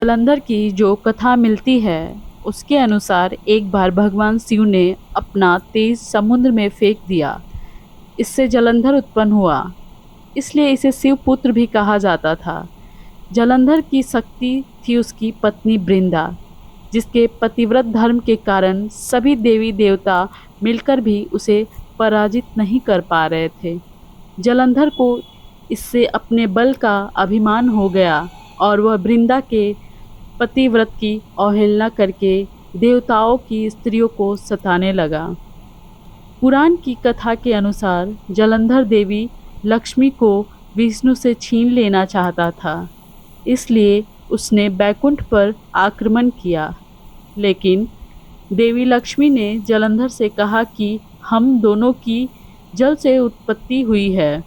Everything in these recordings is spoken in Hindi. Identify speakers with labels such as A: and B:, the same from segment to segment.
A: जलंधर की जो कथा मिलती है उसके अनुसार एक बार भगवान शिव ने अपना तेज समुद्र में फेंक दिया। इससे जलंधर उत्पन्न हुआ, इसलिए इसे शिव पुत्र भी कहा जाता था। जलंधर की शक्ति थी उसकी पत्नी वृंदा, जिसके पतिव्रत धर्म के कारण सभी देवी देवता मिलकर भी उसे पराजित नहीं कर पा रहे थे। जलंधर को इससे अपने बल का अभिमान हो गया और वह वृंदा के पतिव्रत की अवहेलना करके देवताओं की स्त्रियों को सताने लगा। पुराण की कथा के अनुसार जलंधर देवी लक्ष्मी को विष्णु से छीन लेना चाहता था, इसलिए उसने बैकुंठ पर आक्रमण किया। लेकिन देवी लक्ष्मी ने जलंधर से कहा कि हम दोनों की जल से उत्पत्ति हुई है,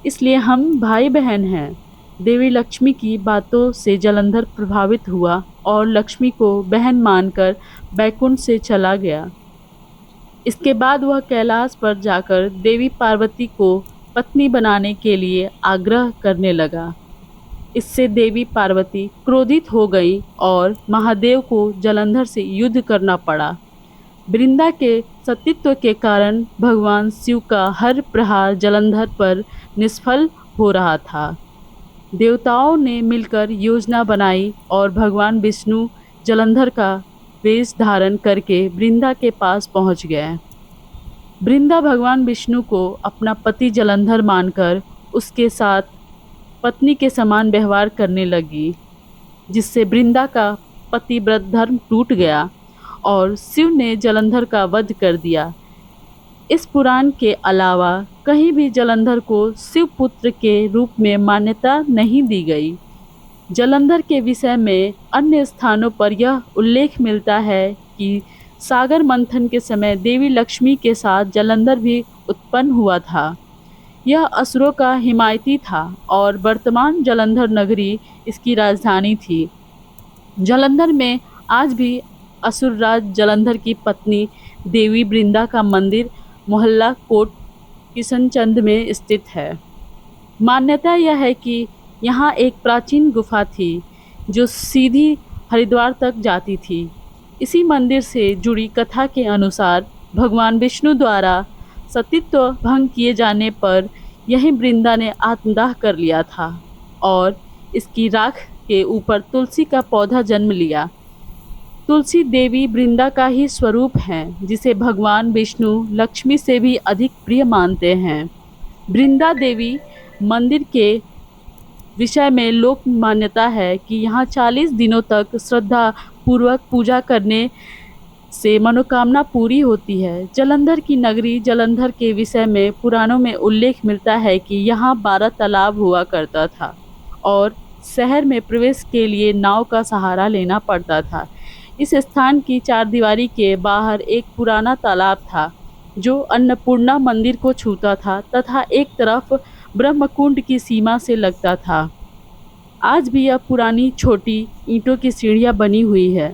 A: इसलिए हम भाई बहन हैं। देवी लक्ष्मी की बातों से जलंधर प्रभावित हुआ और लक्ष्मी को बहन मानकर बैकुंठ से चला गया। इसके बाद वह कैलाश पर जाकर देवी पार्वती को पत्नी बनाने के लिए आग्रह करने लगा। इससे देवी पार्वती क्रोधित हो गई और महादेव को जलंधर से युद्ध करना पड़ा। वृंदा के सतीत्व के कारण भगवान शिव का हर प्रहार जलंधर पर निष्फल हो रहा था। देवताओं ने मिलकर योजना बनाई और भगवान विष्णु जलंधर का वेश धारण करके वृंदा के पास पहुंच गए। वृंदा भगवान विष्णु को अपना पति जलंधर मानकर उसके साथ पत्नी के समान व्यवहार करने लगी, जिससे वृंदा का पतिव्रत धर्म टूट गया और शिव ने जलंधर का वध कर दिया। इस पुराण के अलावा कहीं भी जलंधर को शिव पुत्र के रूप में मान्यता नहीं दी गई। जलंधर के विषय में अन्य स्थानों पर यह उल्लेख मिलता है कि सागर मंथन के समय देवी लक्ष्मी के साथ जलंधर भी उत्पन्न हुआ था। यह असुरों का हिमायती था और वर्तमान जलंधर नगरी इसकी राजधानी थी। जलंधर में आज भी असुरराज जलंधर की पत्नी देवी वृंदा का मंदिर मोहल्ला कोट किशनचंद में स्थित है। मान्यता यह है कि यहाँ एक प्राचीन गुफा थी जो सीधी हरिद्वार तक जाती थी। इसी मंदिर से जुड़ी कथा के अनुसार भगवान विष्णु द्वारा सतीत्व भंग किए जाने पर यही वृंदा ने आत्मदाह कर लिया था और इसकी राख के ऊपर तुलसी का पौधा जन्म लिया। तुलसी देवी वृंदा का ही स्वरूप है, जिसे भगवान विष्णु लक्ष्मी से भी अधिक प्रिय मानते हैं। वृंदा देवी मंदिर के विषय में लोक मान्यता है कि यहाँ 40 दिनों तक श्रद्धा पूर्वक पूजा करने से मनोकामना पूरी होती है। जलंधर की नगरी जलंधर के विषय में पुराणों में उल्लेख मिलता है कि यहाँ 12 तालाब हुआ करता था और शहर में प्रवेश के लिए नाव का सहारा लेना पड़ता था। इस स्थान की चारदीवारी के बाहर एक पुराना तालाब था जो अन्नपूर्णा मंदिर को छूता था तथा एक तरफ ब्रह्मकुंड की सीमा से लगता था। आज भी यह पुरानी छोटी ईंटों की सीढ़ियाँ बनी हुई है।